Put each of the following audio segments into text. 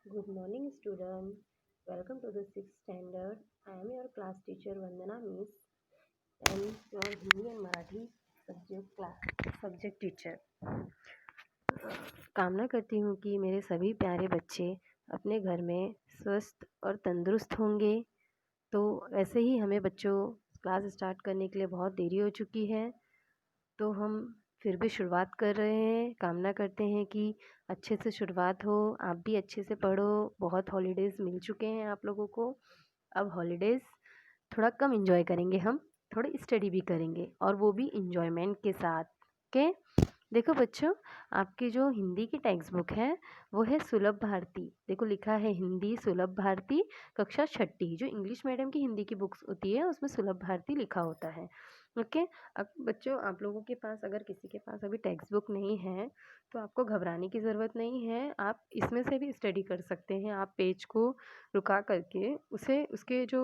Good morning, student. Welcome to the sixth standard. I am your class teacher Vandana Miss and your Hindi and Marathi subject teacher. कामना करती हूँ कि मेरे सभी प्यारे बच्चे अपने घर में स्वस्थ और तंदुरुस्त होंगे। तो वैसे ही हमें बच्चों क्लास स्टार्ट करने के लिए बहुत देरी हो चुकी है, तो हम फिर भी शुरुआत कर रहे हैं। कामना करते हैं कि अच्छे से शुरुआत हो, आप भी अच्छे से पढ़ो। बहुत हॉलीडेज़ मिल चुके हैं आप लोगों को। अब हॉलीडेज़ थोड़ा कम एंजॉय करेंगे हम, थोड़ी स्टडी भी करेंगे और वो भी एंजॉयमेंट के साथ। ओके, देखो बच्चों, आपकी जो हिंदी की टेक्स्ट बुक है वो है सुलभ भारती। देखो लिखा है हिंदी सुलभ भारती कक्षा छठी। जो इंग्लिश मीडियम की हिंदी की बुक्स होती है उसमें सुलभ भारती लिखा होता है। ओके, अब बच्चों आप लोगों के पास अगर किसी के पास अभी टेक्स्ट बुक नहीं है तो आपको घबराने की ज़रूरत नहीं है। आप इसमें से भी स्टडी कर सकते हैं। आप पेज को रुका करके उसे उसके जो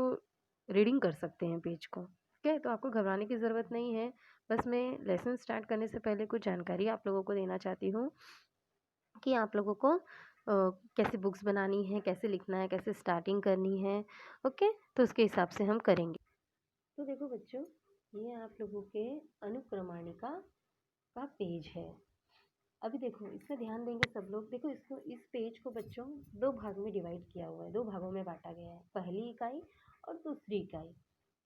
रीडिंग कर सकते हैं पेज को। ठीक है, तो आपको घबराने की ज़रूरत नहीं है। बस मैं लेसन स्टार्ट करने से पहले कुछ जानकारी आप लोगों को देना चाहती हूँ कि आप लोगों को कैसे बुक्स बनानी है, कैसे लिखना है, कैसे स्टार्टिंग करनी है। ओके, तो उसके हिसाब से हम करेंगे। तो देखो बच्चों, ये आप लोगों के अनुक्रमणिका का पेज है। अभी देखो इसमें ध्यान देंगे सब लोग। देखो इसको, इस पेज को बच्चों दो भाग में डिवाइड किया हुआ है, दो भागों में बांटा गया है, पहली इकाई और दूसरी इकाई।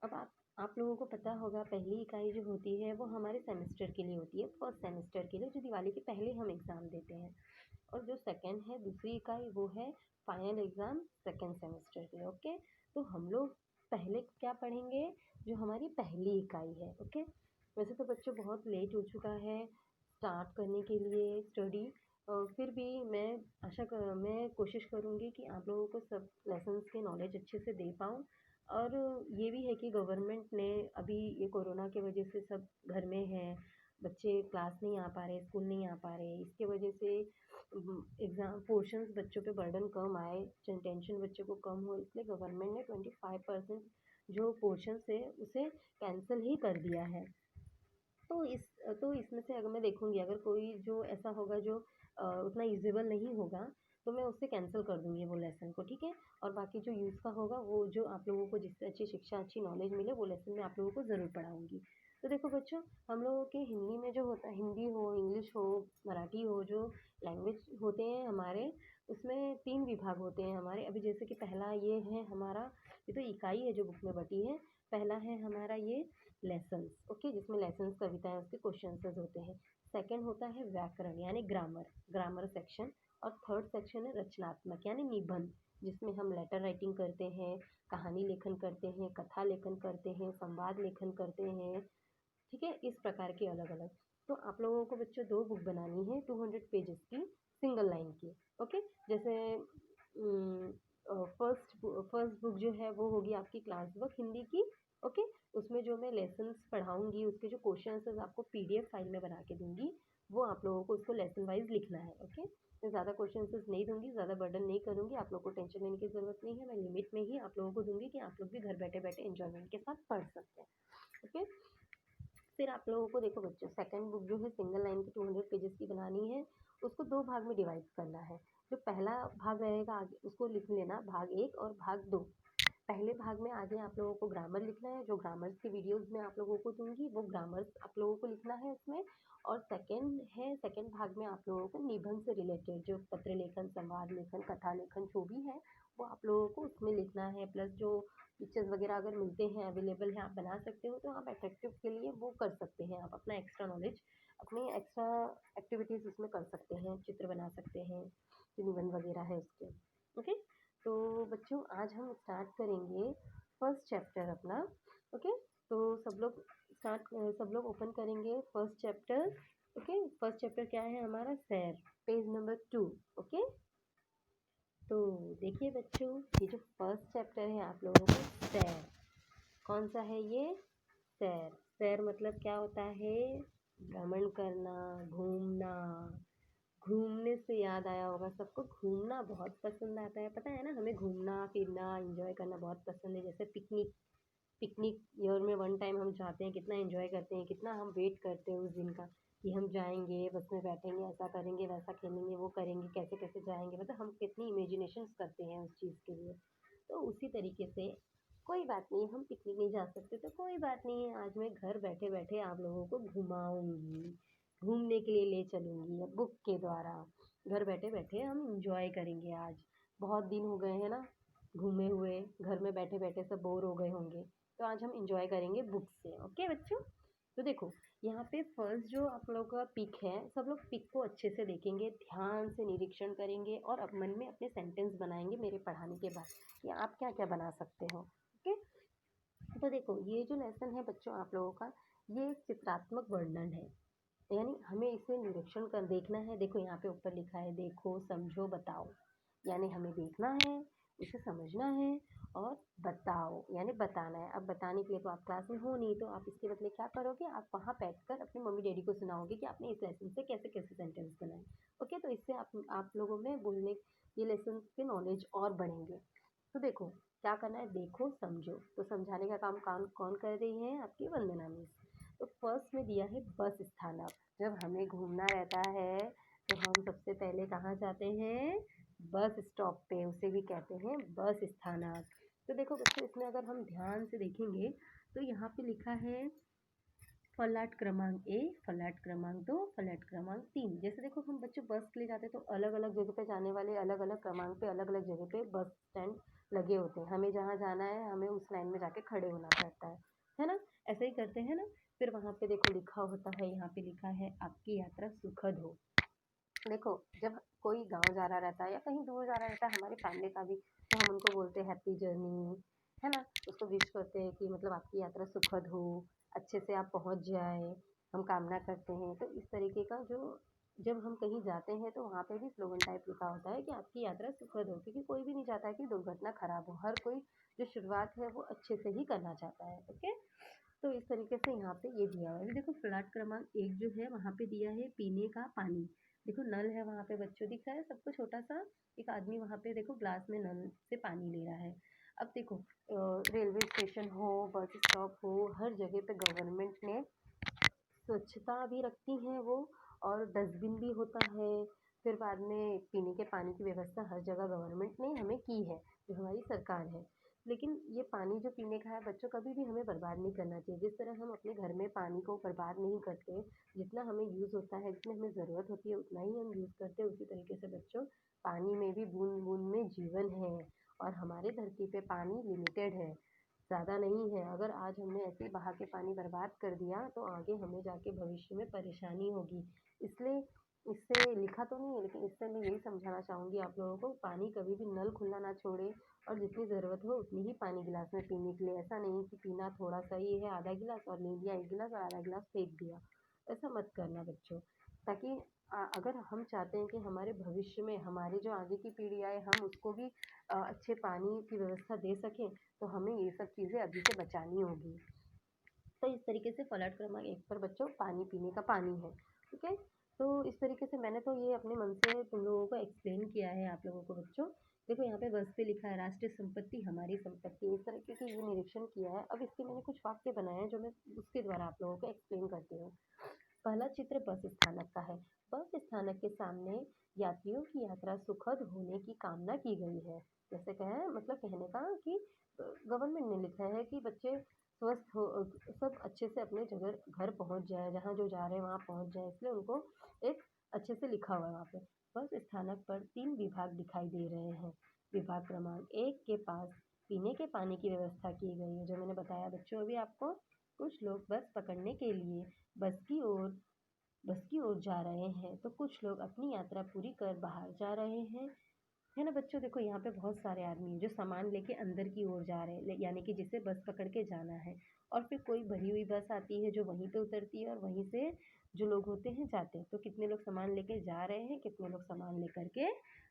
अब आप लोगों को पता होगा पहली इकाई जो होती है वो हमारे सेमेस्टर के लिए होती है, फर्स्ट सेमेस्टर के लिए, जो दिवाली के पहले हम एग्ज़ाम देते हैं। और जो सेकंड है दूसरी इकाई वो है फाइनल एग्ज़ाम सेकंड सेमेस्टर के लिए। ओके, तो हम लोग पहले क्या पढ़ेंगे, जो हमारी पहली इकाई है। ओके, वैसे तो बच्चों बहुत लेट हो चुका है स्टार्ट करने के लिए स्टडी, फिर भी मैं कोशिश करूँगी कि आप लोगों को सब लेसन्स के नॉलेज अच्छे से दे पाऊँ। और ये भी है कि गवर्नमेंट ने अभी ये कोरोना की वजह से सब घर में हैं, बच्चे क्लास नहीं आ पा रहे, स्कूल नहीं आ पा रहे, इसके वजह से एग्ज़ाम पोर्शंस बच्चों पे बर्डन कम आए, टेंशन बच्चों को कम हो, इसलिए गवर्नमेंट ने 25% जो पोर्शंस है उसे कैंसिल ही कर दिया है। तो इसमें से अगर मैं देखूँगी अगर कोई जो ऐसा होगा जो उतना यूज़ेबल नहीं होगा तो मैं उससे कैंसिल कर दूँगी वो लेसन को। ठीक है, और बाकी जो यूज़ का होगा वो जो आप लोगों को जिससे अच्छी शिक्षा अच्छी नॉलेज मिले वो लेसन मैं आप लोगों को ज़रूर पढ़ाऊँगी। तो देखो बच्चों, हम लोगों के हिंदी में जो होता है, हिंदी हो इंग्लिश हो मराठी हो, जो लैंग्वेज होते हैं हमारे, उसमें 3 विभाग होते हैं हमारे। अभी जैसे कि पहला ये है हमारा, ये तो इकाई है जो बुक में बटी है। पहला है हमारा ये लेसन्स, ओके, जिसमें लेसन्स कविताएं उसके क्वेश्चन आंसर्स होते हैं। सेकंड होता है व्याकरण यानी ग्रामर, ग्रामर सेक्शन। और थर्ड सेक्शन है रचनात्मक यानी निबंध, जिसमें हम लेटर राइटिंग करते हैं, कहानी लेखन करते हैं, कथा लेखन करते हैं, संवाद लेखन करते हैं। ठीक है, इस प्रकार के अलग अलग। तो आप लोगों को बच्चों दो बुक बनानी है 200 पेजेस की, सिंगल लाइन की। ओके, जैसे फर्स्ट बुक जो है वो होगी आपकी क्लास बुक हिंदी की। ओके, उसमें जो मैं लेसन्स पढ़ाऊँगी उसके जो क्वेश्चन आंसर्स आपको पीडीएफ फाइल में बना के दूँगी, वो आप लोगों को उसको लेसन वाइज़ लिखना है। ओके, मैं ज़्यादा क्वेश्चन आंसर्स नहीं दूँगी, ज़्यादा बर्डन नहीं करूँगी, आप लोगों को टेंशन लेने की ज़रूरत नहीं है। मैं लिमिट में ही आप लोगों को दूँगी कि आप लोग भी घर बैठे-बैठे एन्जॉयमेंट के साथ पढ़ सकते हैं। ओके, फिर आप लोगों को देखो बच्चों, सेकंड बुक जो है सिंगल लाइन की 200 पेजेस की बनानी है, उसको दो भाग में डिवाइड करना है। जो पहला भाग रहेगा आगे उसको लिख लेना, भाग 1 और भाग 2। पहले भाग में आगे आप लोगों को ग्रामर लिखना है, जो ग्रामर्स की वीडियोस मैं आप लोगों को दूंगी वो ग्रामर्स आप लोगों को लिखना है इसमें। और सेकंड भाग में आप लोगों को निबंध से रिलेटेड जो पत्र लेखन, संवाद लेखन, कथा लेखन जो भी है वो आप लोगों को उसमें लिखना है। प्लस जो पिक्चर्स वगैरह अगर मिलते हैं, अवेलेबल हैं, आप बना सकते हो, तो आप अट्रैक्टिव के लिए वो कर सकते हैं। आप अपना एक्स्ट्रा नॉलेज, अपनी एक्स्ट्रा एक्टिविटीज़ उसमें कर सकते हैं, चित्र बना सकते हैं जो निबंध वगैरह है उसके। ओके, तो बच्चों आज हम स्टार्ट करेंगे फर्स्ट चैप्टर अपना। ओके, तो सब लोग ओपन करेंगे first chapter. Okay, first chapter क्या है हमारा, सैर, पेज नंबर 2। ओके, तो देखिए बच्चों, ये जो फर्स्ट चैप्टर है आप लोगों को सैर, कौन सा है ये, सैर। सैर मतलब क्या होता है, भ्रमण करना, घूमना। घूमने से याद आया होगा सबको, घूमना बहुत पसंद आता है, पता है ना, हमें घूमना फिरना एंजॉय करना बहुत पसंद है। जैसे पिकनिक, पिकनिक ईयर में वन टाइम हम जाते हैं, कितना एंजॉय करते हैं, कितना हम वेट करते हैं उस दिन का। कि हम जाएँगे, बस में बैठेंगे, ऐसा करेंगे, वैसा खेलेंगे, वो करेंगे, कैसे-कैसे जाएँगे, मतलब हम कितनी इमेजिनेशंस करते हैं उस चीज़ के लिए। तो उसी तरीके से कोई बात नहीं, हम पिकनिक नहीं जा सकते तो कोई बात नहीं है, आज मैं घर बैठे-बैठे आप लोगों को घुमाऊँगी, घूमने के लिए ले चलूँगी बुक के द्वारा। घर बैठे-बैठे हम एन्जॉय करेंगे आज। बहुत दिन हो गए हैं ना घूमे हुए, घर में बैठे-बैठे सब बोर हो गए होंगे, तो आज हम एन्जॉय करेंगे बुक से। ओके बच्चों? तो देखो, यहाँ पे फर्स्ट जो आप लोगों का पिक है, सब लोग पिक को अच्छे से देखेंगे, ध्यान से निरीक्षण करेंगे और अब मन में अपने सेंटेंस बनाएँगे मेरे पढ़ाने के बाद, कि आप क्या-क्या बना सकते हो। ओके? तो देखो, ये जो लेसन है बच्चों आप लोगों का, ये एक चित्रात्मक वर्णन है। यानी हमें इसे निरीक्षण कर देखना है। देखो यहाँ पे ऊपर लिखा है देखो, समझो, बताओ। यानी हमें देखना है, इसे समझना है और बताओ यानी बताना है। अब बताने के लिए तो आप क्लास में हो नहीं, तो आप इसके बदले क्या करोगे, आप वहाँ बैठकर अपने मम्मी डैडी को सुनाओगे कि आपने इस लेसन से कैसे-कैसे सेंटेंस बनाए। ओके, तो इससे आप लोगों में बोलने ये लेसन के नॉलेज और बढ़ेंगे। तो देखो, क्या करना है, देखो, समझो। तो समझाने का काम कौन कौन कर रही है, आपकी वंदना मिस। तो फर्स्ट में दिया है बस स्थानक। जब हमें घूमना रहता है तो हम सबसे पहले कहाँ जाते हैं, बस स्टॉप पे, उसे भी कहते हैं बस स्थानक। तो देखो बच्चों, इसमें अगर हम ध्यान से देखेंगे तो यहाँ पे लिखा है फलाट क्रमांक 1, फलाट क्रमांक 2, फलाट क्रमांक 3। जैसे देखो, हम बच्चों बस के लिए जाते हैं तो अलग अलग जगह पे जाने वाले अलग अलग क्रमांक पे अलग अलग जगह पे बस स्टैंड लगे होते हैं। हमें जहाँ जाना है हमें उस लाइन में जाके खड़े होना पड़ता है ना? ऐसे ही करते हैं ना। फिर वहाँ पे देखो लिखा होता है, यहाँ पे लिखा है आपकी यात्रा सुखद हो। देखो, जब कोई गाँव जा रहा रहता है या कहीं दूर जा रहा रहता है हमारी फैमिली का भी, तो हम उनको बोलते हैं हैप्पी जर्नी, है ना? उसको विश करते हैं कि मतलब आपकी यात्रा सुखद हो, अच्छे से आप पहुँच जाएँ, हम कामना करते हैं। तो इस तरीके का जो जब हम कहीं जाते हैं तो वहाँ पे भी स्लोगन टाइप लिखा होता है कि आपकी यात्रा सुखद हो, क्योंकि कोई भी नहीं चाहता है कि दुर्घटना खराब हो। हर कोई जो शुरुआत है वो अच्छे से ही करना चाहता है। ओके? तो इस तरीके से यहाँ पे ये दिया हुआ है। देखो प्लाट क्रमांक 1 जो है वहाँ पे दिया है पीने का पानी। देखो नल है वहाँ पे बच्चों, दिख रहा है सबको छोटा सा। एक आदमी वहाँ पे देखो ग्लास में नल से पानी ले रहा है। अब देखो रेलवे स्टेशन हो, बस स्टॉप हो, हर जगह पे गवर्नमेंट ने स्वच्छता भी रखती हैं वो, और डस्टबिन भी होता है। फिर बाद में पीने के पानी की व्यवस्था हर जगह गवर्नमेंट ने हमें की है, जो हमारी सरकार है। लेकिन ये पानी जो पीने का है बच्चों, कभी भी हमें बर्बाद नहीं करना चाहिए। जिस तरह हम अपने घर में पानी को बर्बाद नहीं करते, जितना हमें यूज़ होता है, जितनी हमें ज़रूरत होती है उतना ही हम यूज़ करते हैं, उसी तरीके से बच्चों पानी में भी बूंद बूंद में जीवन है। और हमारे धरती पे पानी लिमिटेड है, ज़्यादा नहीं है। अगर आज हमने ऐसे ही बहा के पानी बर्बाद कर दिया तो आगे हमें जाके भविष्य में परेशानी होगी। इसलिए इससे लिखा तो नहीं है, लेकिन इससे मैं यही समझाना चाहूँगी आप लोगों को, पानी कभी भी नल खुला ना छोड़े और जितनी ज़रूरत हो उतनी ही पानी गिलास में पीने के लिए। ऐसा नहीं कि पीना थोड़ा सा ही है, आधा गिलास और ले लिया 1 गिलास और आधा गिलास फेंक दिया। ऐसा मत करना बच्चों। ताकि अगर हम चाहते हैं कि हमारे भविष्य में हमारी जो आगे की पीढ़ी आए हम उसको भी अच्छे पानी की व्यवस्था दे सकें, तो हमें ये सब चीज़ें अभी से बचानी होगी। तो इस तरीके से फ्लैट क्रमांक 1 पर बच्चों पानी पीने का पानी है, ठीक है? तो इस तरीके से मैंने तो ये अपने मन से तुम लोगों को एक्सप्लेन किया है आप लोगों को बच्चों। देखो यहाँ पे बस पे लिखा है राष्ट्रीय संपत्ति हमारी संपत्ति, इस तरीके की ये निरीक्षण किया है। अब इसके मैंने कुछ वाक्य बनाए हैं जो मैं उसके द्वारा आप लोगों को एक्सप्लेन करती हूँ। पहला चित्र बस स्थानक का है। बस स्थानक के सामने यात्रियों की यात्रा सुखद होने की कामना की गई है। जैसे कहें मतलब कहने का कि गवर्नमेंट ने लिखा है कि बच्चे स्वस्थ हो, सब अच्छे से अपने जगह घर पहुंच जाए, जहाँ जो जा रहे हैं वहाँ पहुंच जाए, इसलिए उनको एक अच्छे से लिखा हुआ है वहाँ पे। बस स्थानक पर 3 विभाग दिखाई दे रहे हैं। विभाग क्रमांक 1 के पास पीने के पानी की व्यवस्था की गई है, जो मैंने बताया बच्चों अभी आपको। कुछ लोग बस पकड़ने के लिए बस की ओर बस की ओर जा रहे हैं, तो कुछ लोग अपनी यात्रा पूरी कर बाहर जा रहे हैं, है ना बच्चों? देखो यहाँ पे बहुत सारे आदमी हैं जो सामान लेके अंदर की ओर जा रहे हैं, यानी कि जिसे बस पकड़ के जाना है। और फिर कोई भरी हुई बस आती है जो वहीं पे उतरती है और वहीं से जो लोग होते हैं जाते हैं। तो कितने लोग सामान लेके जा रहे हैं, कितने लोग सामान लेकर के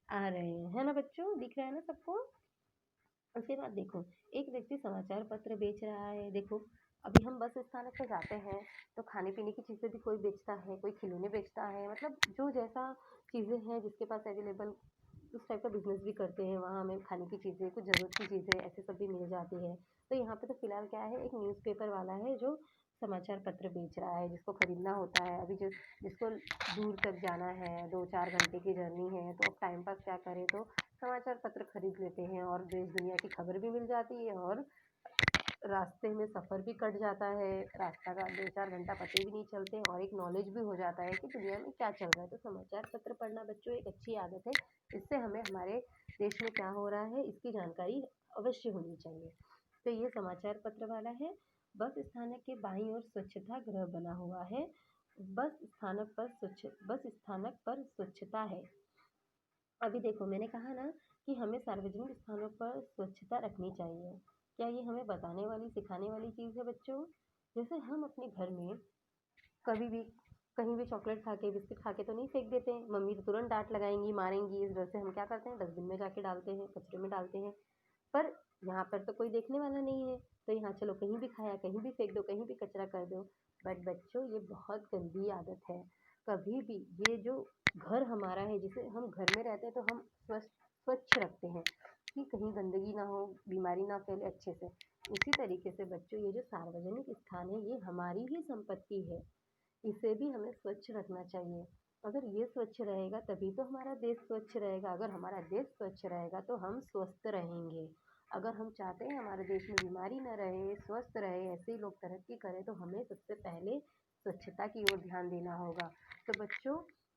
आ रहे हैं, है ना बच्चों? दिख रहा है ना सबको? उसके बाद देखो, एक व्यक्ति समाचार पत्र बेच रहा है। देखो, अभी हम बस स्थानक पे जाते हैं तो खाने पीने की चीज़ें भी कोई बेचता है, कोई खिलौने बेचता है, मतलब जो जैसा चीज़ें हैं जिसके पास अवेलेबल उस टाइप का बिजनेस भी करते हैं। वहाँ हमें खाने की चीज़ें, कुछ ज़रूरत की चीज़ें ऐसे सब भी मिल जाती है। तो यहाँ पे तो फिलहाल क्या है, एक न्यूज़पेपर वाला है जो समाचार पत्र बेच रहा है, जिसको ख़रीदना होता है, अभी जो जिसको दूर तक जाना है, 2-4 घंटे की जर्नी है, तो अब टाइम पास क्या करें तो समाचार पत्र ख़रीद लेते हैं और देश दुनिया की खबर भी मिल जाती है और रास्ते में सफ़र भी कट जाता है, रास्ता का 2-4 घंटा पते भी नहीं चलते और एक नॉलेज भी हो जाता है कि दुनिया में क्या चल रहा है। तो समाचार पत्र पढ़ना बच्चों एक अच्छी आदत है, इससे हमें हमारे देश में क्या हो रहा है इसकी जानकारी अवश्य होनी चाहिए। तो ये समाचार पत्र वाला है। बस स्थानक के बाईं ओर स्वच्छता गृह बना हुआ है। बस स्थानक पर स्वच्छता है। अभी देखो मैंने कहा ना कि हमें सार्वजनिक स्थानों पर स्वच्छता रखनी चाहिए। क्या ये हमें बताने वाली सिखाने वाली चीज़ है बच्चों? जैसे हम अपने घर में कभी भी कहीं भी चॉकलेट खा के बिस्किट खा के तो नहीं फेंक देते हैं, मम्मी तो तुरंत डांट लगाएंगी मारेंगी, इस डर से हम क्या करते हैं डस्टबिन में जाके डालते हैं, कचरे में डालते हैं। पर यहाँ पर तो कोई देखने वाला नहीं है, तो यहाँ चलो कहीं भी खाया कहीं भी फेंक दो, कहीं भी कचरा कर दो। बट बच्चों ये बहुत गंदी आदत है। कभी भी ये जो घर हमारा है, जिसे हम घर में रहते हैं तो हम स्वच्छ रखते हैं कि कहीं गंदगी ना हो, बीमारी ना फैले अच्छे से। उसी तरीके से बच्चों ये जो सार्वजनिक स्थान है ये हमारी ही संपत्ति है, इसे भी हमें स्वच्छ रखना चाहिए। अगर ये स्वच्छ रहेगा तभी तो हमारा देश स्वच्छ रहेगा, अगर हमारा देश स्वच्छ रहेगा तो हम स्वस्थ रहेंगे। अगर हम चाहते हैं हमारे देश में बीमारी ना रहे, स्वस्थ रहे, ऐसे ही लोग तरक्की करें, तो हमें सबसे पहले स्वच्छता की ओर ध्यान देना होगा। तो बच्चों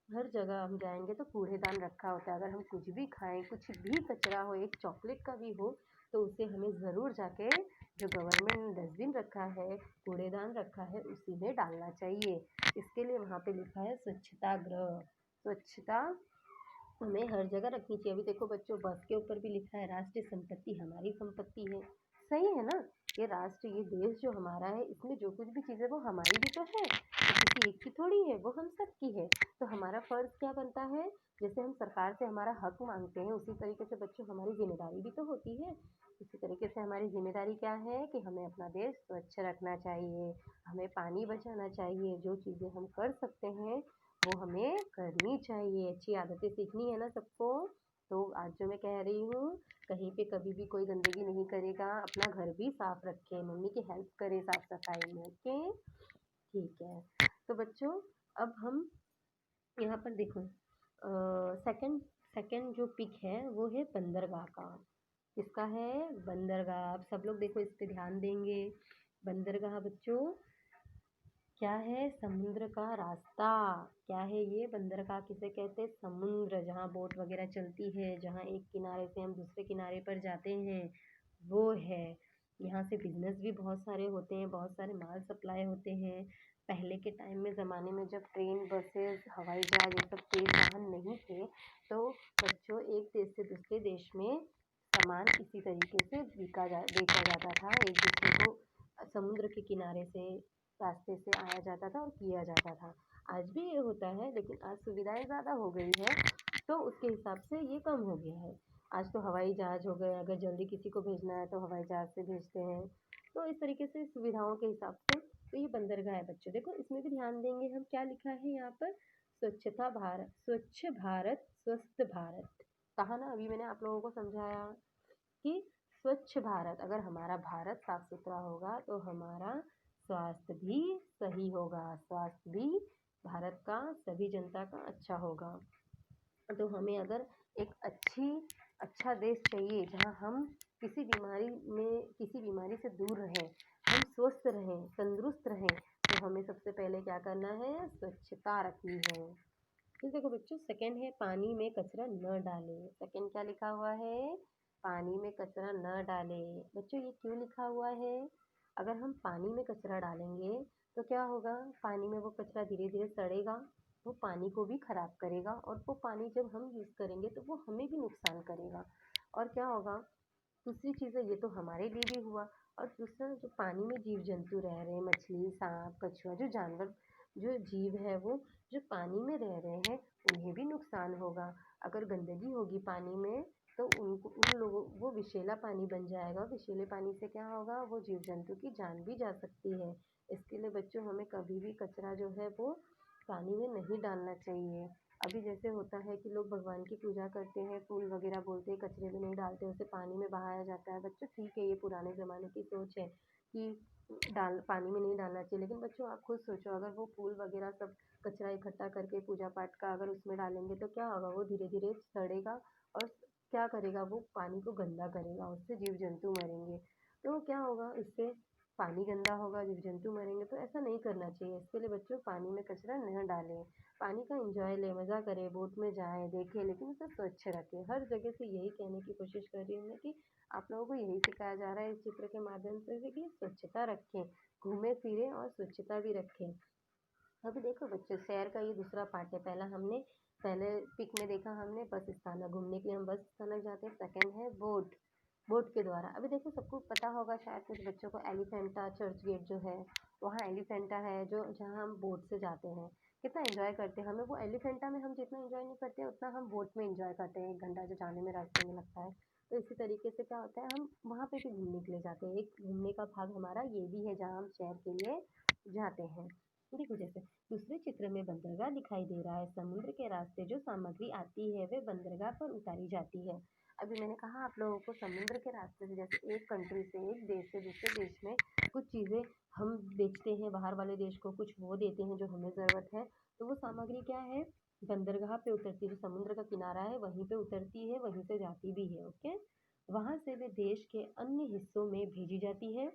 हर जगह हम जाएंगे तो कूड़ेदान रखा होता है, अगर हम कुछ भी खाएं, कुछ भी कचरा हो, एक चॉकलेट का भी हो, तो उसे हमें ज़रूर जाके जो गवर्नमेंट डस्टबिन रखा है, कूड़ेदान रखा है, उसी में डालना चाहिए। इसके लिए वहाँ पे लिखा है स्वच्छता गृह। स्वच्छता हमें हर जगह रखनी चाहिए। अभी देखो बच्चों बस के ऊपर भी लिखा है राष्ट्रीय संपत्ति हमारी संपत्ति है। सही है ना? ये राष्ट्र, ये देश जो हमारा है, इसमें जो कुछ भी चीज़ें वो हमारी भी तो है, तो किसी एक की थोड़ी है, वो हम सब की है। तो हमारा फ़र्ज़ क्या बनता है, जैसे हम सरकार से हमारा हक मांगते हैं उसी तरीके से बच्चों हमारी जिम्मेदारी भी तो होती है। इसी तरीके से हमारी जिम्मेदारी क्या है कि हमें अपना देश स्वच्छ रखना चाहिए, हमें पानी बचाना चाहिए, जो चीज़ें हम कर सकते हैं वो हमें करनी चाहिए। अच्छी आदतें सीखनी है ना सबको। तो आज जो मैं कह रही हूँ, कहीं पे कभी भी कोई गंदगी नहीं करेगा, अपना घर भी साफ रखे, मम्मी की हेल्प करे साफ सफाई में। ओके, ठीक है। तो बच्चों अब हम यहाँ पर देखो सेकंड सेकंड जो पिक है वो है बंदरगाह का। किसका है? बंदरगाह। अब सब लोग देखो इस पे ध्यान देंगे। बंदरगाह बच्चों क्या है? समुद्र का रास्ता। क्या है ये? बंदरगाह किसे कहते हैं? समुद्र, जहाँ बोट वगैरह चलती है, जहाँ एक किनारे से हम दूसरे किनारे पर जाते हैं, वो है। यहाँ से बिजनेस भी बहुत सारे होते हैं, बहुत सारे माल सप्लाई होते हैं। पहले के टाइम में ज़माने में जब ट्रेन, बसेस, हवाई जहाज ये सब तेज़ वाहन नहीं थे, तो बच्चों एक देश से दूसरे देश में सामान इसी तरीके से बेचा जाता था, एक दूसरे को समुद्र के किनारे से रास्ते से आया जाता था और किया जाता था। आज भी ये होता है, लेकिन आज सुविधाएं ज़्यादा हो गई है, तो उसके हिसाब से ये कम हो गया है। आज तो हवाई जहाज हो गए, अगर जल्दी किसी को भेजना है तो हवाई जहाज से भेजते हैं। तो इस तरीके से सुविधाओं के हिसाब से तो ये बंदरगाह है बच्चों। देखो इसमें भी ध्यान देंगे हम, क्या लिखा है यहाँ पर? स्वच्छता भारत, स्वच्छ भारत, स्वस्थ भारत। कहा ना अभी मैंने आप लोगों को समझाया कि स्वच्छ भारत, अगर हमारा भारत साफ सुथरा होगा तो हमारा स्वास्थ्य भी सही होगा, स्वास्थ्य भी भारत का, सभी जनता का अच्छा होगा। तो हमें अगर एक अच्छा देश चाहिए जहाँ हम किसी बीमारी से दूर रहें, हम स्वस्थ रहें, तंदुरुस्त रहें, तो हमें सबसे पहले क्या करना है? स्वच्छता रखनी है। फिर देखो बच्चों सेकंड है पानी में कचरा न डालें। सेकंड क्या लिखा हुआ है? पानी में कचरा न डालें। बच्चों ये क्यों लिखा हुआ है? अगर हम पानी में कचरा डालेंगे तो क्या होगा? पानी में वो कचरा धीरे धीरे सड़ेगा, वो पानी को भी खराब करेगा और वो पानी जब हम यूज़ करेंगे तो वो हमें भी नुकसान करेगा। और क्या होगा? दूसरी चीज़ है, ये तो हमारे लिए भी हुआ, और दूसरा जो पानी में जीव जंतु रह रहे हैं, मछली, सांप, कछुआ, जो जानवर, जो जीव है वो जो पानी में रह रहे हैं, उन्हें भी नुकसान होगा। अगर गंदगी होगी पानी में तो उन लोगों वो विषैला पानी बन जाएगा, विषैले पानी से क्या होगा? वो जीव जंतु की जान भी जा सकती है। इसके लिए बच्चों हमें कभी भी कचरा जो है वो पानी में नहीं डालना चाहिए। अभी जैसे होता है कि लोग भगवान की पूजा करते हैं, फूल वगैरह बोलते हैं, कचरे में नहीं डालते, उसे पानी में बहाया जाता है। बच्चों ठीक है, ये पुराने ज़माने की सोच है कि पानी में नहीं डालना चाहिए। लेकिन बच्चों आप खुद सोचो, अगर वो फूल वगैरह सब कचरा इकट्ठा करके पूजा पाठ का अगर उसमें डालेंगे तो क्या होगा, वो धीरे धीरे सड़ेगा और क्या करेगा, वो पानी को गंदा करेगा, उससे जीव जंतु मरेंगे। तो क्या होगा, इससे पानी गंदा होगा, जीव जंतु मरेंगे। तो ऐसा नहीं करना चाहिए। इसके लिए बच्चों पानी में कचरा न डालें, पानी का एंजॉय लें, मज़ा करें, बोट में जाएं, देखें, लेकिन उसे स्वच्छ रखें। हर जगह से यही कहने की कोशिश कर रही हूँ मैं कि आप लोगों को यही सिखाया जा रहा है इस चित्र के माध्यम से कि स्वच्छता रखें, घूमें फिरें और स्वच्छता भी रखें। अभी देखो बच्चों, शहर का ये दूसरा पार्ट है। पहले पिक में देखा हमने बस स्थानक, घूमने के लिए हम बस स्थानक जाते हैं। सेकंड है बोट, बोट के द्वारा। अभी देखो सबको पता होगा शायद कुछ बच्चों को, एलिफेंटा चर्च गेट जो है, वहाँ एलिफेंटा है जो जहाँ हम बोट से जाते हैं, कितना एंजॉय करते हैं। हमें वो एलिफेंटा में हम जितना एंजॉय नहीं करते उतना हम बोट में एंजॉय करते हैं, 1 घंटा जो जाने में रास्ते में लगता है। तो इसी तरीके से क्या होता है, हम वहाँ पे भी घूमने के लिए जाते हैं। एक घूमने का भाग हमारा ये भी है जहाँ हम शहर के लिए जाते हैं। देखो जैसे दूसरे चित्र में बंदरगाह दिखाई दे रहा है। समुद्र के रास्ते जो सामग्री आती है वे बंदरगाह पर उतारी जाती है। अभी मैंने कहा आप लोगों को, समुद्र के रास्ते से, जैसे एक कंट्री से, एक देश से दूसरे देश में कुछ चीज़ें हम बेचते हैं बाहर वाले देश को, कुछ वो देते हैं जो हमें ज़रूरत है। तो वो सामग्री क्या है, बंदरगाह पे उतरती है। जो समुद्र का किनारा है वहीं पे उतरती है, वहीं से जाती भी है। ओके, वहाँ से वे देश के अन्य हिस्सों में भेजी जाती है।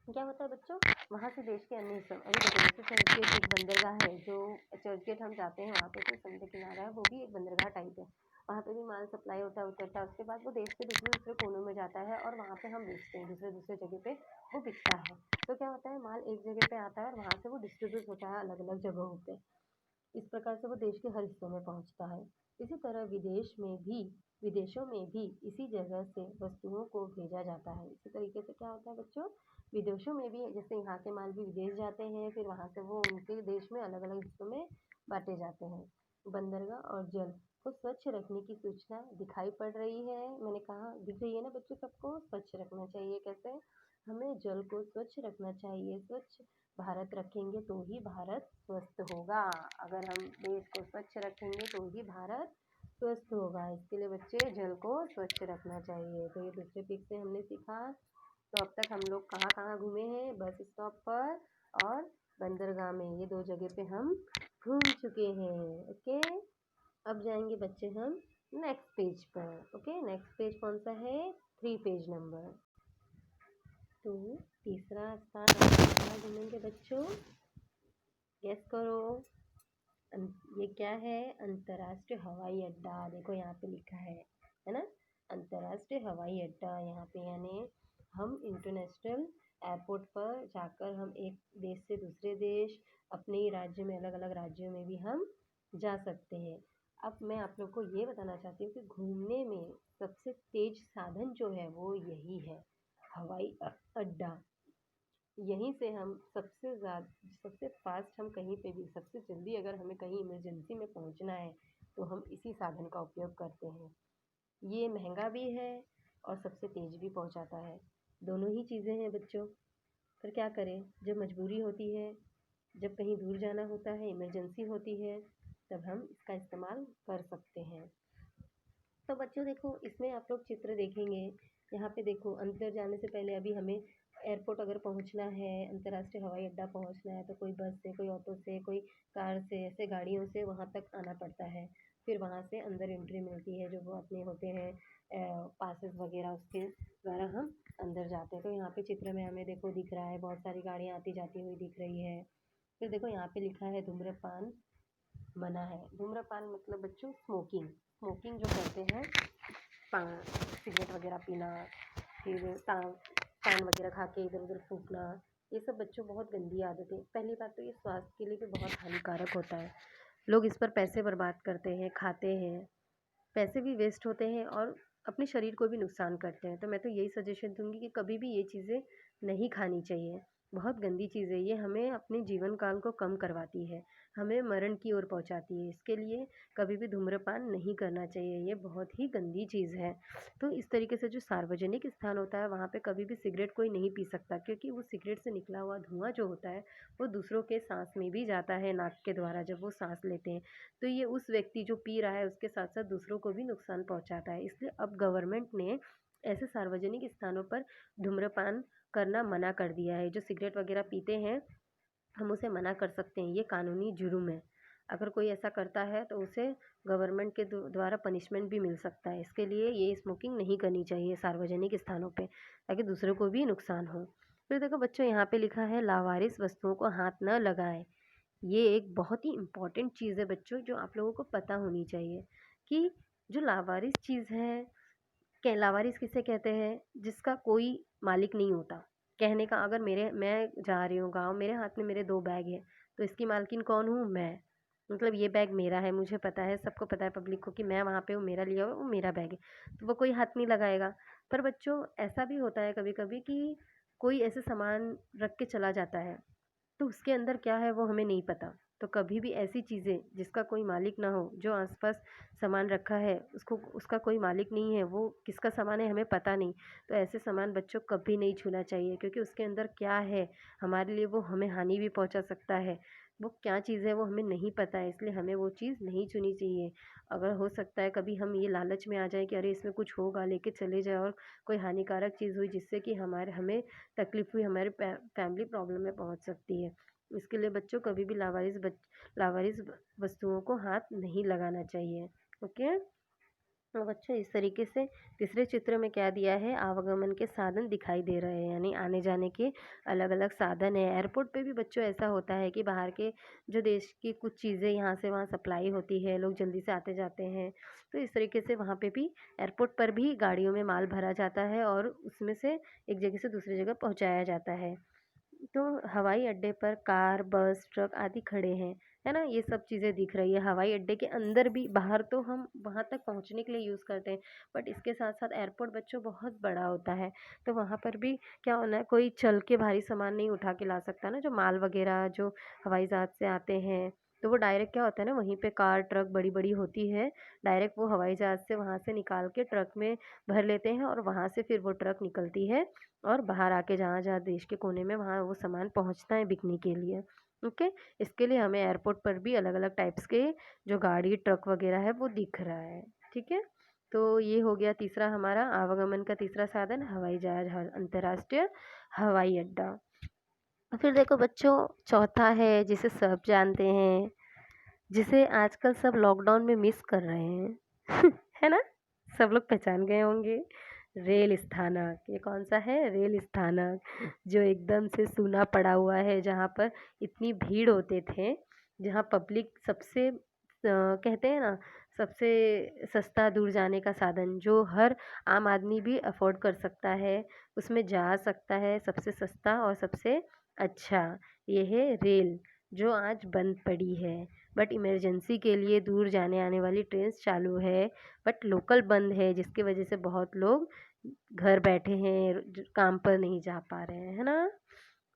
क्या होता है बच्चों, वहाँ से देश के अन्य हिस्सों, अभी देखो जैसे चर्च गेट एक बंदरगाह है, जो चर्च गेट हम जाते हैं वहाँ पे तो समुद्र किनारा है, वो भी एक बंदरगाह टाइप है। वहाँ पे भी माल सप्लाई होता है, उतरता है, उसके बाद वो देश के दूसरे दूसरे कोनों में जाता है और वहाँ पे हम बेचते हैं, दूसरे दूसरे जगह पे वो बिकता है। तो क्या होता है, माल एक जगह पे आता है और वहाँ से वो डिस्ट्रीब्यूट होता है अलग अलग जगहों पे। इस प्रकार से वो देश के हर हिस्सों में पहुंचता है। इसी तरह विदेशों में भी इसी जगह से वस्तुओं को भेजा जाता है। इसी तरीके से क्या होता है बच्चों, विदेशों में भी जैसे यहाँ के माल भी विदेश जाते हैं, फिर वहाँ से वो उनके देश में अलग अलग हिस्सों में बांटे जाते हैं। बंदरगाह और जल को स्वच्छ रखने की सूचना दिखाई पड़ रही है। मैंने कहा दिख रही है ना बच्चों, सबको स्वच्छ रखना चाहिए। कैसे, हमें जल को स्वच्छ रखना चाहिए। स्वच्छ भारत रखेंगे तो ही भारत स्वस्थ होगा। अगर हम देश को स्वच्छ रखेंगे तो ही भारत स्वस्थ होगा। इसके लिए बच्चे जल को स्वच्छ रखना चाहिए। तो ये दूसरे पिक से हमने सीखा। तो अब तक हम लोग कहाँ कहाँ घूमे हैं, बस स्टॉप पर और बंदरगाह में, ये 2 जगह पे हम घूम चुके हैं। ओके, अब जाएंगे बच्चे हम नेक्स्ट पेज पर। ओके, नेक्स्ट पेज कौन सा है, 3 पेज नंबर। तो तीसरा स्थान हम कहाँ घूमेंगे बच्चों, गेस करो। ये क्या है, अंतर्राष्ट्रीय हवाई अड्डा। देखो यहाँ पे लिखा है ना, अंतर्राष्ट्रीय हवाई अड्डा। यहाँ पे यानी हम इंटरनेशनल एयरपोर्ट पर जाकर हम एक देश से दूसरे देश, अपने ही राज्य में अलग अलग राज्यों में भी हम जा सकते हैं। अब मैं आप लोग को ये बताना चाहती हूँ कि घूमने में सबसे तेज साधन जो है वो यही है, हवाई अड्डा। यहीं से हम सबसे फास्ट, हम कहीं पे भी सबसे जल्दी अगर हमें कहीं इमरजेंसी में पहुंचना है तो हम इसी साधन का उपयोग करते हैं। ये महंगा भी है और सबसे तेज़ भी पहुंचाता है। दोनों ही चीज़ें हैं बच्चों, पर क्या करें, जब मजबूरी होती है, जब कहीं दूर जाना होता है, इमरजेंसी होती है, तब हम इसका इस्तेमाल कर सकते हैं। तो बच्चों देखो, इसमें आप लोग चित्र देखेंगे, यहाँ पे देखो अंदर जाने से पहले अभी हमें एयरपोर्ट अगर पहुँचना है, अंतर्राष्ट्रीय हवाई अड्डा पहुँचना है, तो कोई बस से, कोई ऑटो से, कोई कार से, ऐसे गाड़ियों से वहाँ तक आना पड़ता है। फिर वहाँ से अंदर एंट्री मिलती है, जो वो अपने होते हैं पासेस वगैरह, उसके द्वारा हम अंदर जाते हैं। तो यहाँ पे चित्र में हमें देखो दिख रहा है, बहुत सारी गाड़ियाँ आती जाती हुई दिख रही है। फिर देखो यहाँ पे लिखा है धूम्रपान मना है। धूम्रपान मतलब बच्चों स्मोकिंग, स्मोकिंग जो करते हैं, सिगरेट वगैरह पीना, फिर पान वगैरह खा के इधर उधर फूकना, ये सब बच्चों बहुत गंदी आदत है। पहली बात तो ये स्वास्थ्य के लिए भी बहुत हानिकारक होता है। लोग इस पर पैसे बर्बाद करते हैं, खाते हैं, पैसे भी वेस्ट होते हैं और अपने शरीर को भी नुकसान करते हैं। तो मैं तो यही सजेशन दूंगी कि कभी भी ये चीज़ें नहीं खानी चाहिए। बहुत गंदी चीज़ है ये, हमें अपने जीवन काल को कम करवाती है, हमें मरण की ओर पहुंचाती है। इसके लिए कभी भी धूम्रपान नहीं करना चाहिए, ये बहुत ही गंदी चीज़ है। तो इस तरीके से जो सार्वजनिक स्थान होता है वहाँ पे कभी भी सिगरेट कोई नहीं पी सकता, क्योंकि वो सिगरेट से निकला हुआ धुआं जो होता है वो दूसरों के सांस में भी जाता है, नाक के द्वारा जब वो सांस लेते हैं। तो ये उस व्यक्ति जो पी रहा है उसके साथ साथ दूसरों को भी नुकसान पहुंचाता है। इसलिए अब गवर्नमेंट ने ऐसे सार्वजनिक स्थानों पर धूम्रपान करना मना कर दिया है। जो सिगरेट वगैरह पीते हैं हम उसे मना कर सकते हैं, ये कानूनी जुर्म है। अगर कोई ऐसा करता है तो उसे गवर्नमेंट के द्वारा पनिशमेंट भी मिल सकता है। इसके लिए ये स्मोकिंग नहीं करनी चाहिए सार्वजनिक स्थानों पे, ताकि दूसरों को भी नुकसान हो। फिर देखो बच्चों, यहाँ पे लिखा है लावारिस वस्तुओं को हाथ न लगाएं। ये एक बहुत ही इम्पोर्टेंट चीज़ है बच्चों, जो आप लोगों को पता होनी चाहिए कि जो लावारिस चीज़ है, क्या लावारिस किसे कहते हैं? जिसका कोई मालिक नहीं होता। कहने का, अगर मैं जा रही हूँ गाँव, मेरे हाथ में मेरे 2 बैग हैं, तो इसकी मालकिन कौन हूँ? मैं। मतलब ये बैग मेरा है, मुझे पता है, सबको पता है पब्लिक को कि मैं वहाँ पे हूँ, मेरा लिया हुआ है, वो मेरा बैग है, तो वो कोई हाथ नहीं लगाएगा। पर बच्चों, ऐसा भी होता है कभी-कभी कि कोई ऐसे सामान रख के चला जाता है, तो उसके अंदर क्या है वो हमें नहीं पता। तो कभी भी ऐसी चीज़ें जिसका कोई मालिक ना हो, जो आस-पास सामान रखा है उसको, उसका कोई मालिक नहीं है, वो किसका सामान है हमें पता नहीं, तो ऐसे सामान बच्चों कभी नहीं छूना चाहिए, क्योंकि उसके अंदर क्या है हमारे लिए वो हमें हानि भी पहुंचा सकता है। वो क्या चीज़ है वो हमें नहीं पता है, इसलिए हमें वो चीज़ नहीं छूनी चाहिए। अगर हो सकता है कभी हम ये लालच में आ जाए कि अरे इसमें कुछ होगा, लेके चले जाए और कोई हानिकारक चीज़ हुई जिससे कि हमारे हमें तकलीफ हुई, हमारे फैमिली प्रॉब्लम में पहुंच सकती है। इसके लिए बच्चों कभी भी लावारिस वस्तुओं को हाथ नहीं लगाना चाहिए। ओके। तो बच्चों, इस तरीके से तीसरे चित्र में क्या दिया है, आवागमन के साधन दिखाई दे रहे हैं, यानी आने जाने के अलग अलग साधन है। एयरपोर्ट पे भी बच्चों ऐसा होता है कि बाहर के जो देश की कुछ चीज़ें यहाँ से वहाँ सप्लाई होती है, लोग जल्दी से आते जाते हैं, तो इस तरीके से वहाँ पे भी एयरपोर्ट पर भी गाड़ियों में माल भरा जाता है और उसमें से एक जगह से दूसरी जगह पहुँचाया जाता है। तो हवाई अड्डे पर कार, बस, ट्रक आदि खड़े हैं, है ना? ये सब चीज़ें दिख रही है। हवाई अड्डे के अंदर भी, बाहर तो हम वहाँ तक पहुँचने के लिए यूज़ करते हैं, बट इसके साथ-साथ एयरपोर्ट बच्चों बहुत बड़ा होता है। तो वहाँ पर भी क्या होना है, कोई चल के भारी सामान नहीं उठा के ला सकता ना, जो माल वग़ैरह जो हवाई जहाज़ से आते हैं, तो वो डायरेक्ट क्या होता है ना, वहीं पे कार, ट्रक बड़ी-बड़ी होती है, डायरेक्ट वो हवाई जहाज़ से वहाँ से निकाल के ट्रक में भर लेते हैं और वहाँ से फिर वो ट्रक निकलती है और बाहर आके जहाँ-जहाँ देश के कोने में वहाँ वो सामान पहुँचता है बिकने के लिए। ओके। इसके लिए हमें एयरपोर्ट पर भी अलग-अलग टाइप्स के जो गाड़ी, ट्रक वगैरह है वो दिख रहा है। ठीक है? तो ये हो गया तीसरा, हमारा आवागमन का तीसरा साधन हवाई जहाज, अंतर्राष्ट्रीय हवाई अड्डा। फिर देखो बच्चों, चौथा है जिसे सब जानते हैं, जिसे आजकल सब लॉकडाउन में मिस कर रहे हैं। है ना? सब लोग पहचान गए होंगे। रेल स्थानक, ये कौन सा है? रेल स्थानक, जो एकदम से सूना पड़ा हुआ है, जहाँ पर इतनी भीड़ होते थे, जहाँ पब्लिक सबसे कहते हैं ना, सबसे सस्ता दूर जाने का साधन, जो हर आम आदमी भी अफोर्ड कर सकता है, उसमें जा सकता है, सबसे सस्ता और सबसे अच्छा, ये है रेल, जो आज बंद पड़ी है। बट इमरजेंसी के लिए दूर जाने आने वाली ट्रेन्स चालू है, बट लोकल बंद है, जिसकी वजह से बहुत लोग घर बैठे हैं, काम पर नहीं जा पा रहे हैं, है ना?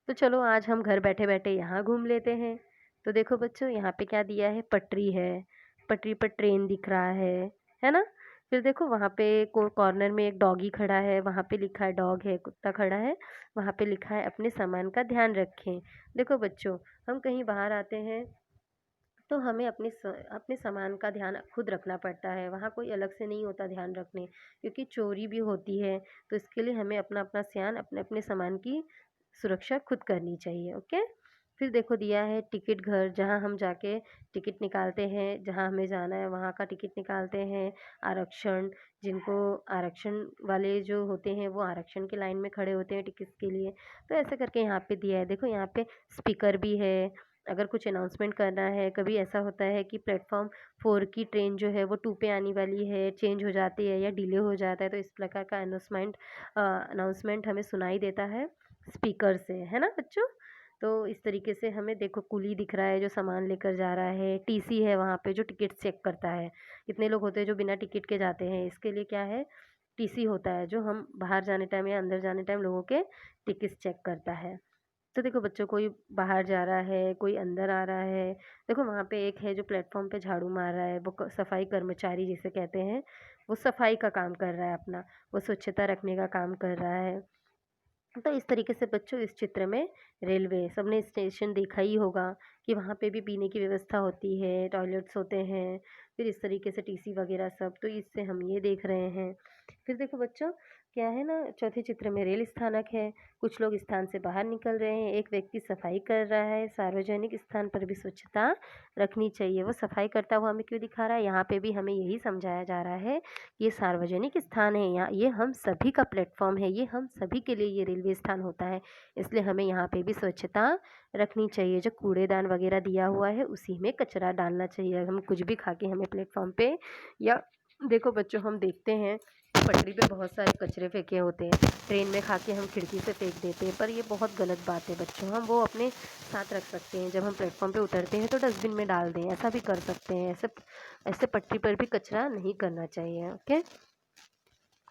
तो चलो आज हम घर बैठे बैठे यहाँ घूम लेते हैं। तो देखो बच्चों, यहाँ पे क्या दिया है, पटरी है, पटरी पर ट्रेन दिख रहा है ना? फिर देखो वहाँ पे कॉर्नर में एक डॉगी खड़ा है, वहाँ पे लिखा है, डॉग है, कुत्ता खड़ा है, वहाँ पे लिखा है अपने सामान का ध्यान रखें। देखो बच्चों, हम कहीं बाहर आते हैं तो हमें अपने सामान का ध्यान खुद रखना पड़ता है, वहाँ कोई अलग से नहीं होता ध्यान रखने, क्योंकि चोरी भी होती है। तो इसके लिए हमें अपना-अपना ध्यान, अपने-अपने सामान की सुरक्षा खुद करनी चाहिए। ओके। फिर देखो दिया है टिकट घर, जहाँ हम जाके टिकट निकालते हैं, जहाँ हमें जाना है वहाँ का टिकट निकालते हैं। आरक्षण, जिनको आरक्षण वाले जो होते हैं वो आरक्षण की लाइन में खड़े होते हैं टिकट के लिए। तो ऐसे करके यहाँ पे दिया है, देखो यहाँ पे स्पीकर भी है, अगर कुछ अनाउंसमेंट करना है। कभी ऐसा होता है कि प्लेटफॉर्म 4 की ट्रेन जो है वो 2 पे आने वाली है, चेंज हो जाती है या डिले हो जाता है, तो इस प्रकार का अनाउंसमेंट हमें सुनाई देता है स्पीकर से, है ना बच्चों? तो इस तरीके से हमें देखो कुली दिख रहा है जो सामान लेकर जा रहा है, टीसी है वहाँ पे जो टिकट चेक करता है। कितने लोग होते हैं जो बिना टिकट के जाते हैं, इसके लिए क्या है, टीसी होता है, जो हम बाहर जाने टाइम या अंदर जाने टाइम लोगों के टिकट चेक करता है। तो देखो बच्चों, कोई बाहर जा रहा है, कोई अंदर आ रहा है। देखो वहाँ पे एक है जो प्लेटफॉर्म पे झाड़ू मार रहा है, वो सफाई कर्मचारी जिसे कहते हैं, वो सफाई का काम कर रहा है अपना, वो स्वच्छता रखने का काम कर रहा है। तो इस तरीके से बच्चों, इस चित्र में रेलवे, सबने स्टेशन देखा ही होगा कि वहाँ पे भी पीने की व्यवस्था होती है, टॉयलेट्स होते हैं, फिर इस तरीके से टीसी वगैरह सब, तो इससे हम ये देख रहे हैं। फिर देखो बच्चों, क्या है ना, चौथे चित्र में रेल स्थानक है। कुछ लोग स्थान से बाहर निकल रहे हैं, एक व्यक्ति सफाई कर रहा है। सार्वजनिक स्थान पर भी स्वच्छता रखनी चाहिए। वो सफाई करता हुआ हमें क्यों दिखा रहा है? यहाँ पे भी हमें यही समझाया जा रहा है कि ये सार्वजनिक स्थान है, यहाँ ये हम सभी का प्लेटफॉर्म है, ये हम सभी के लिए ये रेलवे स्थान होता है, इसलिए हमें यहाँ पे भी स्वच्छता रखनी चाहिए। जो कूड़ेदान वगैरह दिया हुआ है उसी में कचरा डालना चाहिए। हम कुछ भी खा के हमें प्लेटफॉर्म पे, या देखो बच्चों, हम देखते हैं पटरी पे बहुत सारे कचरे फेंके होते हैं, ट्रेन में खा के हम खिड़की से फेंक देते हैं, पर ये बहुत गलत बात है बच्चों। हम वो अपने साथ रख सकते हैं, जब हम प्लेटफॉर्म पे उतरते हैं तो डस्टबिन में डाल दें, ऐसा भी कर सकते हैं। ऐसे ऐसे पटरी पर भी कचरा नहीं करना चाहिए। ओके,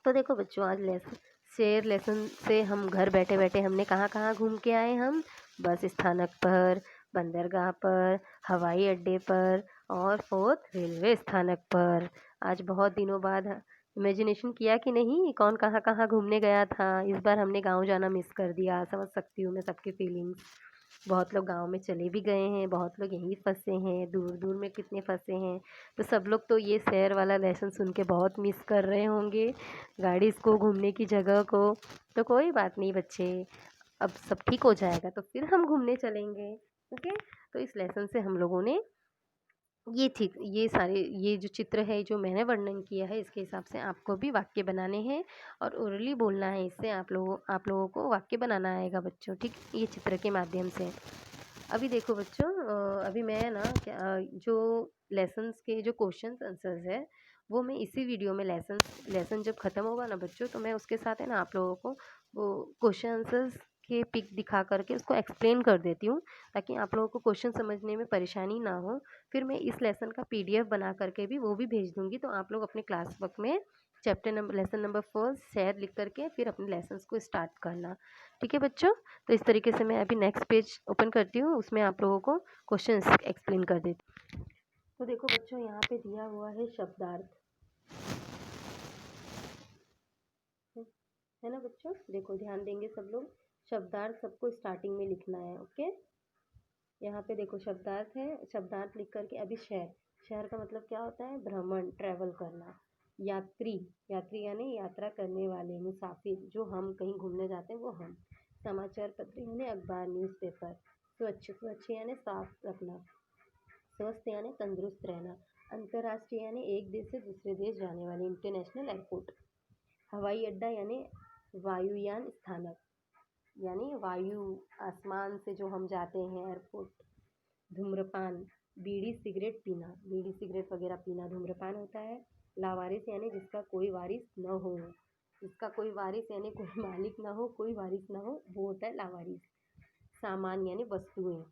तो देखो बच्चों, आज लेसन से हम घर बैठे बैठे हमने कहाँ कहाँ घूम के आए हम? बस स्थानक पर, बंदरगाह पर, हवाई अड्डे पर, और फोर्थ रेलवे स्थानक पर। आज बहुत दिनों बाद इमेजिनेशन किया कि नहीं, कौन कहाँ कहाँ घूमने गया था। इस बार हमने गांव जाना मिस कर दिया, समझ सकती हूँ मैं सबकी फीलिंग्स। बहुत लोग गांव में चले भी गए हैं, बहुत लोग यहीं फंसे हैं, दूर दूर में कितने फंसे हैं। तो सब लोग तो ये शहर वाला लेसन सुन के बहुत मिस कर रहे होंगे, गाड़ीज़ को, घूमने की जगह को। तो कोई बात नहीं बच्चे, अब सब ठीक हो जाएगा तो फिर हम घूमने चलेंगे। ओके, तो इस लेसन से हम लोगों ने ये ठीक, ये सारे, ये जो चित्र है जो मैंने वर्णन किया है, इसके हिसाब से आपको भी वाक्य बनाने हैं और ओरली बोलना है। इससे आप लोगों को वाक्य बनाना आएगा बच्चों, ठीक, ये चित्र के माध्यम से। अभी देखो बच्चों, अभी मैं ना जो लेसन्स के जो क्वेश्चंस आंसर्स है, वो मैं इसी वीडियो में, लेसन जब ख़त्म होगा ना बच्चों, तो मैं उसके साथ है ना आप लोगों को वो क्वेश्चन आंसर्स के पिक दिखा करके उसको एक्सप्लेन कर देती हूँ, ताकि आप लोगों को क्वेश्चन समझने में परेशानी ना हो। फिर मैं इस लेसन का पीडीएफ बना करके भी वो भी भेज दूँगी, तो आप लोग अपने क्लास वर्क में लेसन नंबर 4 शेयर लिख करके फिर अपने लेसन्स को स्टार्ट करना। ठीक है बच्चों? तो इस तरीके से मैं अभी नेक्स्ट पेज ओपन करती हूँ, उसमें आप लोगों को क्वेश्चंस एक्सप्लेन कर देती हूँ। तो देखो बच्चों, यहाँ पे दिया हुआ है शब्दार्थ, है ना बच्चों? देखो, ध्यान देंगे सब लोग। शब्दार्थ सबको स्टार्टिंग में लिखना है। ओके, यहाँ पे देखो शब्दार्थ है, शब्दार्थ लिख करके अभी शहर, शहर का मतलब क्या होता है? भ्रमण, ट्रैवल करना। यात्री, यात्री यानी यात्रा करने वाले, मुसाफिर, जो हम कहीं घूमने जाते हैं वो हम। समाचार पत्र यानी अखबार, न्यूज़पेपर। स्वच्छ, स्वच्छ यानी साफ रखना। स्वस्थ यानी तंदुरुस्त रहना। अंतर्राष्ट्रीय यानी एक देश से दूसरे देश जाने वाले, इंटरनेशनल एयरपोर्ट। हवाई अड्डा यानी वायुयान स्थानक, यानी वायु, आसमान से जो हम जाते हैं, एयरपोर्ट। धूम्रपान, बीड़ी सिगरेट पीना, बीड़ी सिगरेट वगैरह पीना धूम्रपान होता है। लावारिस यानी जिसका कोई वारिस न हो, जिसका कोई वारिस यानी कोई मालिक ना हो, कोई वारिस ना हो, वो होता है लावारिस। सामान यानी वस्तुएं।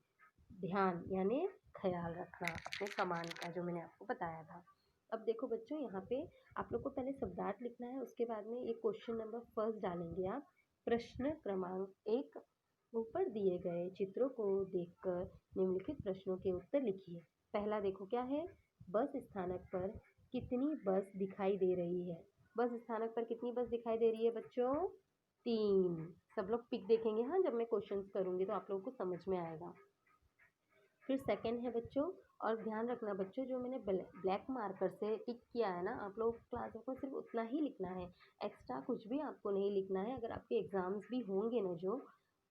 ध्यान यानी ख्याल रखना अपने सामान का, जो मैंने आपको बताया था। अब देखो बच्चों, यहाँ पे आप लोग को पहले शब्दार्थ लिखना है, उसके बाद में ये क्वेश्चन नंबर फर्स्ट डालेंगे आप। प्रश्न क्रमांक 1, ऊपर दिए गए चित्रों को देखकर निम्नलिखित प्रश्नों के उत्तर लिखिए। पहला देखो क्या है? बस स्थानक पर कितनी बस दिखाई दे रही है? बस स्थानक पर कितनी बस दिखाई दे रही है बच्चों? 3। सब लोग पिक देखेंगे, हाँ, जब मैं क्वेश्चंस करूँगी तो आप लोगों को समझ में आएगा। फिर सेकंड है बच्चों, और ध्यान रखना बच्चों, जो मैंने ब्लैक मार्कर से टिक किया है ना, आप लोग क्लास को सिर्फ उतना ही लिखना है, एक्स्ट्रा कुछ भी आपको नहीं लिखना है। अगर आपके एग्ज़ाम्स भी होंगे ना जो,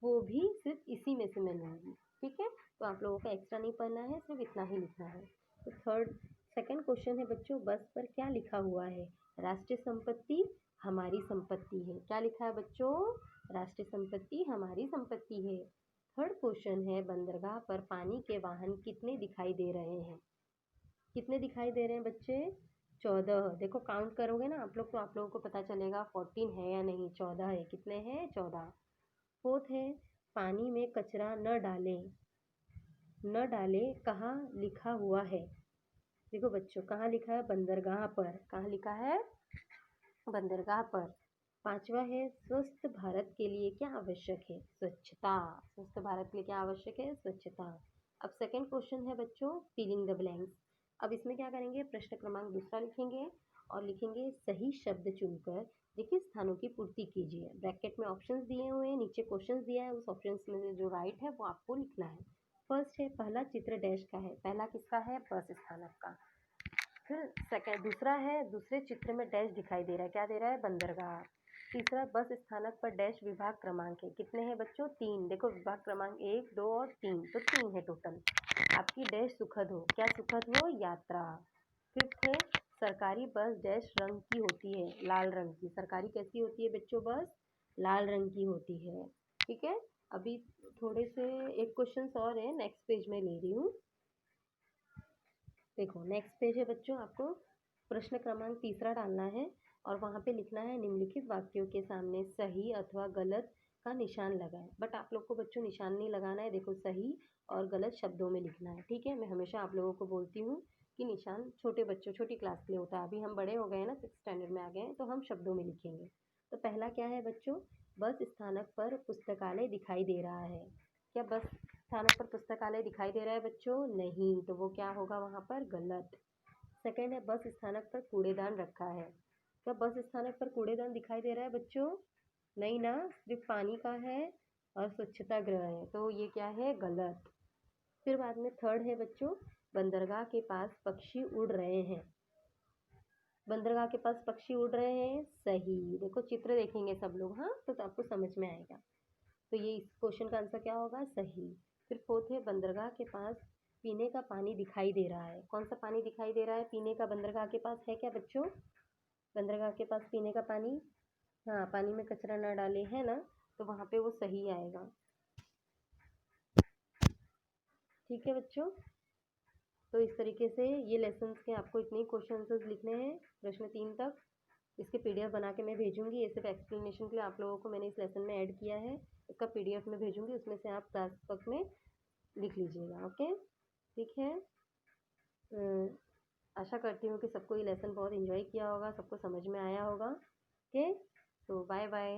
वो भी सिर्फ इसी में से मैं लूँगी, ठीक है? तो आप लोगों को एक्स्ट्रा नहीं पढ़ना है, सिर्फ इतना ही लिखना है। तो सेकंड क्वेश्चन है बच्चों, बस पर क्या लिखा हुआ है? राष्ट्रीय संपत्ति हमारी संपत्ति है। क्या लिखा है बच्चों? राष्ट्रीय संपत्ति हमारी संपत्ति है। थर्ड क्वेश्चन है, बंदरगाह पर पानी के वाहन कितने दिखाई दे रहे हैं? कितने दिखाई दे रहे हैं बच्चे? 14। देखो काउंट करोगे ना आप लोग तो आप लोगों को पता चलेगा 14 है या नहीं, 14 है। कितने हैं? 14। फोर्थ है, पानी में कचरा न डालें, न डालें कहाँ लिखा हुआ है? देखो बच्चों, कहाँ लिखा है? बंदरगाह पर। कहाँ लिखा है? बंदरगाह पर। पांचवा है, स्वस्थ भारत के लिए क्या आवश्यक है? स्वच्छता। स्वस्थ भारत के लिए क्या आवश्यक है? स्वच्छता। अब सेकंड क्वेश्चन है बच्चों, फिलिंग द ब्लैंक्स। अब इसमें क्या करेंगे? प्रश्न क्रमांक दूसरा लिखेंगे और लिखेंगे सही शब्द चुनकर लिखित स्थानों की पूर्ति कीजिए। ब्रैकेट में ऑप्शंस दिए हुए हैं, नीचे क्वेश्चंस दिया है, उस ऑप्शंस में से जो राइट है वो आपको लिखना है। फर्स्ट है, पहला चित्र डैश का है। पहला किसका है? बस स्थानक का। फिर सेकंड, दूसरा है, दूसरे चित्र में डैश दिखाई दे रहा है, क्या दे रहा है? बंदरगाह। तीसरा, बस स्थानक पर डैश विभाग क्रमांक है। कितने हैं बच्चों? 3। देखो विभाग क्रमांक 1, 2 और 3, तो 3 है टोटल। आपकी डैश सुखद हो, क्या सुखद हो? यात्रा। फिफ्थ है, सरकारी बस डैश रंग की होती है? लाल रंग की। सरकारी कैसी होती है बच्चों? बस लाल रंग की होती है। ठीक है, अभी थोड़े से एक क्वेश्चन और है, नेक्स्ट पेज में ले रही हूँ। देखो नेक्स्ट पेज है बच्चों, आपको प्रश्न क्रमांक तीसरा डालना है और वहाँ पे लिखना है निम्नलिखित वाक्यों के सामने सही अथवा गलत का निशान लगाएं। बट आप लोग को बच्चों निशान नहीं लगाना है, देखो सही और गलत शब्दों में लिखना है। ठीक है, मैं हमेशा आप लोगों को बोलती हूँ कि निशान छोटे बच्चों, छोटी क्लास के लिए होता है। अभी हम बड़े हो गए हैं ना, 6th स्टैंडर्ड में आ गए हैं, तो हम शब्दों में लिखेंगे। तो पहला क्या है बच्चों? बस स्थानक पर पुस्तकालय दिखाई दे रहा है। क्या बस स्थानक पर पुस्तकालय दिखाई दे रहा है बच्चों? नहीं, तो वो क्या होगा वहाँ पर? गलत। सेकंड है, बस स्थानक पर कूड़ेदान रखा है। क्या बस स्थानक पर कूड़ेदान दिखाई दे रहा है बच्चों? नहीं ना, सिर्फ पानी का है और स्वच्छता गृह है, तो ये क्या है? गलत। फिर बाद में थर्ड है बच्चों, बंदरगाह के पास पक्षी उड़ रहे हैं। बंदरगाह के पास पक्षी उड़ रहे हैं, सही। देखो चित्र देखेंगे सब लोग, हाँ, तो आपको समझ में आएगा। तो ये इस क्वेश्चन का आंसर क्या होगा? सही। फिर फोर्थ है, बंदरगाह के पास पीने का पानी दिखाई दे रहा है। कौन सा पानी दिखाई दे रहा है पीने का? बंदरगाह के पास है क्या बच्चों? बंदरगाह के पास पीने का पानी, हाँ, पानी में कचरा ना डाले, है ना, तो वहाँ पे वो सही आएगा। ठीक है बच्चों, तो इस तरीके से ये लेसन्स के आपको इतने क्वेश्चन आंसर्स लिखने हैं, प्रश्न 3 तक। इसके पीडीएफ बना के मैं भेजूंगी, ये सिर्फ एक्सप्लेनेशन के लिए आप लोगों को मैंने इस लेसन में ऐड किया है। इसका पीडीएफ में भेजूंगी, उसमें से आप क्लास वर्क में लिख लीजिएगा। ओके, ठीक है। आशा करती हूँ कि सबको ये लेसन बहुत इन्जॉय किया होगा, सबको समझ में आया होगा। ओके, तो बाय बाय।